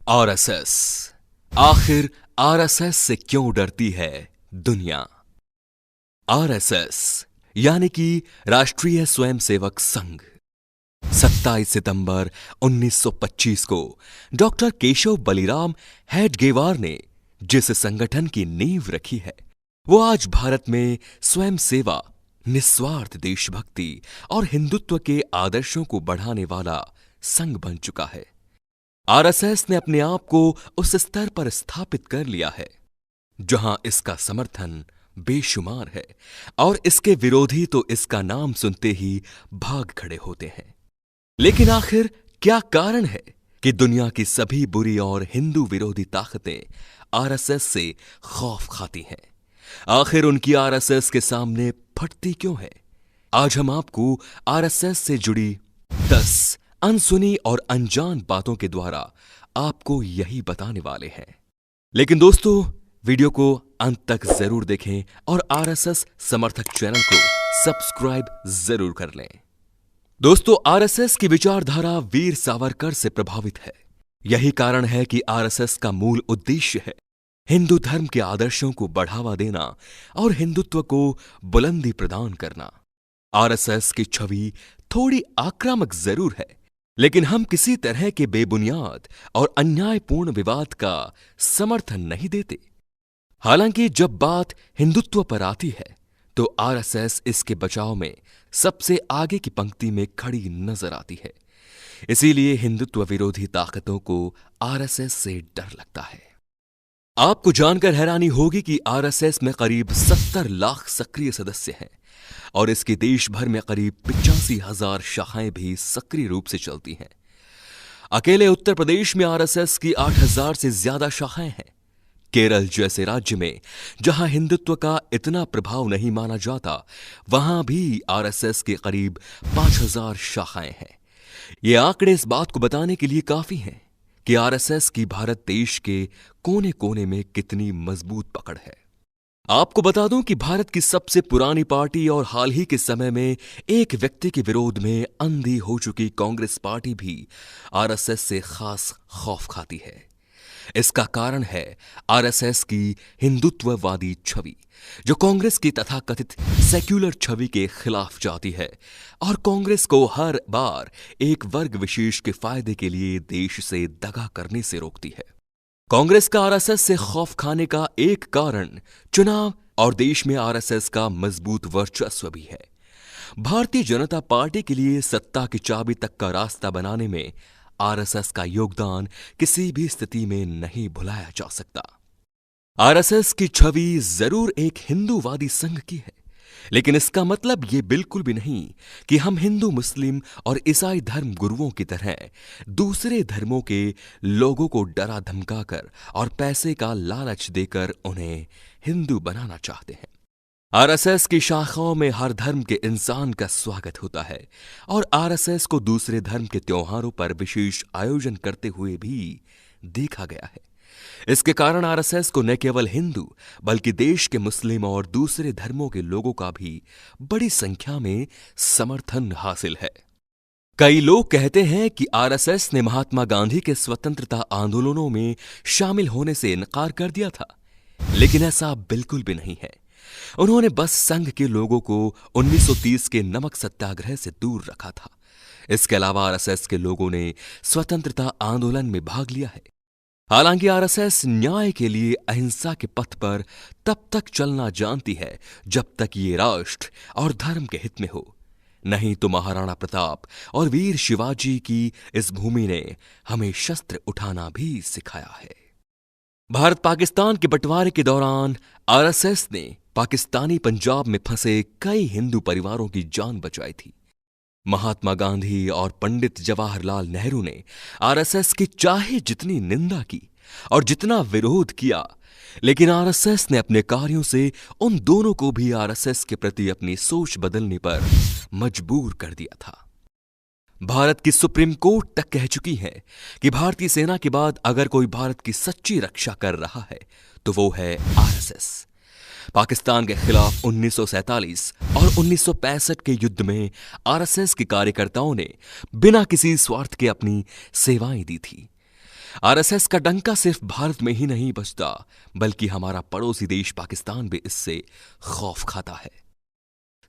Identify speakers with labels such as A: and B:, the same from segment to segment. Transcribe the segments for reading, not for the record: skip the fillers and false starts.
A: RSS. आखिर RSS से क्यों डरती है दुनिया? आरएसएस यानी कि राष्ट्रीय स्वयंसेवक संघ 27 सितंबर 1925 को डॉक्टर केशव बलिराम हेडगेवार ने जिस संगठन की नींव रखी है, वो आज भारत में स्वयं सेवा, निस्वार्थ देशभक्ति और हिंदुत्व के आदर्शों को बढ़ाने वाला संघ बन चुका है। आरएसएस ने अपने आप को उस स्तर पर स्थापित कर लिया है जहां इसका समर्थन बेशुमार है और इसके विरोधी तो इसका नाम सुनते ही भाग खड़े होते हैं। लेकिन आखिर क्या कारण है कि दुनिया की सभी बुरी और हिंदू विरोधी ताकतें आरएसएस से खौफ खाती हैं? आखिर उनकी आरएसएस के सामने फटती क्यों है? आज हम आपको आरएसएस से जुड़ी 10 अनसुनी और अनजान बातों के द्वारा आपको यही बताने वाले हैं। लेकिन दोस्तों, वीडियो को अंत तक जरूर देखें और आरएसएस समर्थक चैनल को सब्सक्राइब जरूर कर लें। दोस्तों, आरएसएस की विचारधारा वीर सावरकर से प्रभावित है। यही कारण है कि आरएसएस का मूल उद्देश्य है हिंदू धर्म के आदर्शों को बढ़ावा देना और हिंदुत्व को बुलंदी प्रदान करना। आरएसएस की छवि थोड़ी आक्रामक जरूर है, लेकिन हम किसी तरह के बेबुनियाद और अन्यायपूर्ण विवाद का समर्थन नहीं देते। हालांकि जब बात हिंदुत्व पर आती है तो आरएसएस इसके बचाव में सबसे आगे की पंक्ति में खड़ी नजर आती है। इसीलिए हिंदुत्व विरोधी ताकतों को आरएसएस से डर लगता है। आपको जानकर हैरानी होगी कि आरएसएस में करीब 70 लाख सक्रिय सदस्य हैं और इसकी देश भर में करीब 85,000 शाखाएं भी सक्रिय रूप से चलती हैं। अकेले उत्तर प्रदेश में आरएसएस की 8,000 से ज्यादा शाखाएं हैं। केरल जैसे राज्य में जहां हिंदुत्व का इतना प्रभाव नहीं माना जाता, वहां भी आरएसएस के करीब 5,000 शाखाएं हैं। ये आंकड़े इस बात को बताने के लिए काफी हैं कि आरएसएस की भारत देश के कोने कोने में कितनी मजबूत पकड़ है। आपको बता दूं कि भारत की सबसे पुरानी पार्टी और हाल ही के समय में एक व्यक्ति के विरोध में अंधी हो चुकी कांग्रेस पार्टी भी आरएसएस से खास खौफ खाती है। इसका कारण है आरएसएस की हिंदुत्ववादी छवि, जो कांग्रेस की तथाकथित सेक्युलर छवि के खिलाफ जाती है और कांग्रेस को हर बार एक वर्ग विशेष के फायदे के लिए देश से दगा करने से रोकती है। कांग्रेस का आरएसएस से खौफ खाने का एक कारण चुनाव और देश में आरएसएस का मजबूत वर्चस्व भी है। भारतीय जनता पार्टी के लिए सत्ता की चाबी तक का रास्ता बनाने में आरएसएस का योगदान किसी भी स्थिति में नहीं भुलाया जा सकता। आरएसएस की छवि जरूर एक हिंदूवादी संघ की है, लेकिन इसका मतलब ये बिल्कुल भी नहीं कि हम हिंदू, मुस्लिम और ईसाई धर्म गुरुओं की तरह दूसरे धर्मों के लोगों को डरा धमकाकर और पैसे का लालच देकर उन्हें हिंदू बनाना चाहते हैं। आरएसएस की शाखाओं में हर धर्म के इंसान का स्वागत होता है और आरएसएस को दूसरे धर्म के त्योहारों पर विशेष आयोजन करते हुए भी देखा गया है। इसके कारण आरएसएस को न केवल हिंदू बल्कि देश के मुस्लिम और दूसरे धर्मों के लोगों का भी बड़ी संख्या में समर्थन हासिल है। कई लोग कहते हैं कि आरएसएस ने महात्मा गांधी के स्वतंत्रता आंदोलनों में शामिल होने से इनकार कर दिया था, लेकिन ऐसा बिल्कुल भी नहीं है। उन्होंने बस संघ के लोगों को 1930 के नमक सत्याग्रह से दूर रखा था। इसके अलावा आरएसएस के लोगों ने स्वतंत्रता आंदोलन में भाग लिया है। हालांकि आरएसएस न्याय के लिए अहिंसा के पथ पर तब तक चलना जानती है जब तक ये राष्ट्र और धर्म के हित में हो। नहीं तो महाराणा प्रताप और वीर शिवाजी की इस भूमि ने हमें शस्त्र उठाना भी सिखाया है। भारत पाकिस्तान के बंटवारे के दौरान आरएसएस ने पाकिस्तानी पंजाब में फंसे कई हिंदू परिवारों की जान बचाई थी। महात्मा गांधी और पंडित जवाहरलाल नेहरू ने आरएसएस की चाहे जितनी निंदा की और जितना विरोध किया, लेकिन आरएसएस ने अपने कार्यों से उन दोनों को भी आरएसएस के प्रति अपनी सोच बदलने पर मजबूर कर दिया था। भारत की सुप्रीम कोर्ट तक कह चुकी है कि भारतीय सेना के बाद अगर कोई भारत की सच्ची रक्षा कर रहा है तो वो है आरएसएस। पाकिस्तान के खिलाफ 1947 और 1965 के युद्ध में आरएसएस के कार्यकर्ताओं ने बिना किसी स्वार्थ के अपनी सेवाएं दी थी। आरएसएस का डंका सिर्फ भारत में ही नहीं बजता, बल्कि हमारा पड़ोसी देश पाकिस्तान भी इससे खौफ खाता है।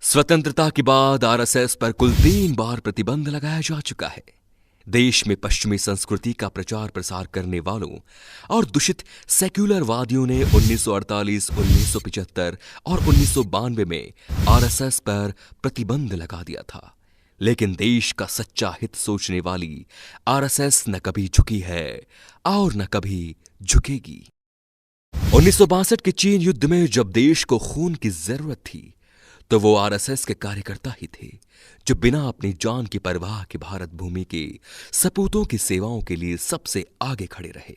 A: स्वतंत्रता के बाद आरएसएस पर कुल 3 बार प्रतिबंध लगाया जा चुका है। देश में पश्चिमी संस्कृति का प्रचार प्रसार करने वालों और दूषित सेक्युलरवादियों ने 1948, 1975 और 1992 में आरएसएस पर प्रतिबंध लगा दिया था। लेकिन देश का सच्चा हित सोचने वाली आरएसएस न कभी झुकी है और न कभी झुकेगी। 1962 के चीन युद्ध में जब देश को खून की जरूरत थी, तो वो आरएसएस के कार्यकर्ता ही थे जो बिना अपनी जान की परवाह के भारत भूमि के सपूतों की सेवाओं के लिए सबसे आगे खड़े रहे।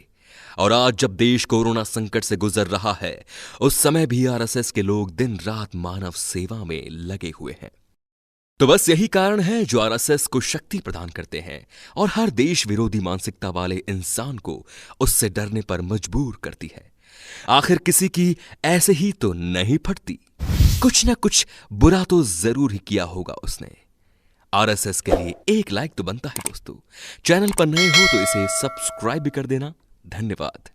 A: और आज जब देश कोरोना संकट से गुजर रहा है, उस समय भी आरएसएस के लोग दिन रात मानव सेवा में लगे हुए हैं। तो बस यही कारण है जो आरएसएस को शक्ति प्रदान करते हैं और हर देश विरोधी मानसिकता वाले इंसान को उससे डरने पर मजबूर करती है। आखिर किसी की ऐसे ही तो नहीं फटती, कुछ ना कुछ बुरा तो जरूर ही किया होगा उसने। आरएसएस के लिए एक लाइक तो बनता है दोस्तों। चैनल पर नए हो तो इसे सब्सक्राइब भी कर देना। धन्यवाद।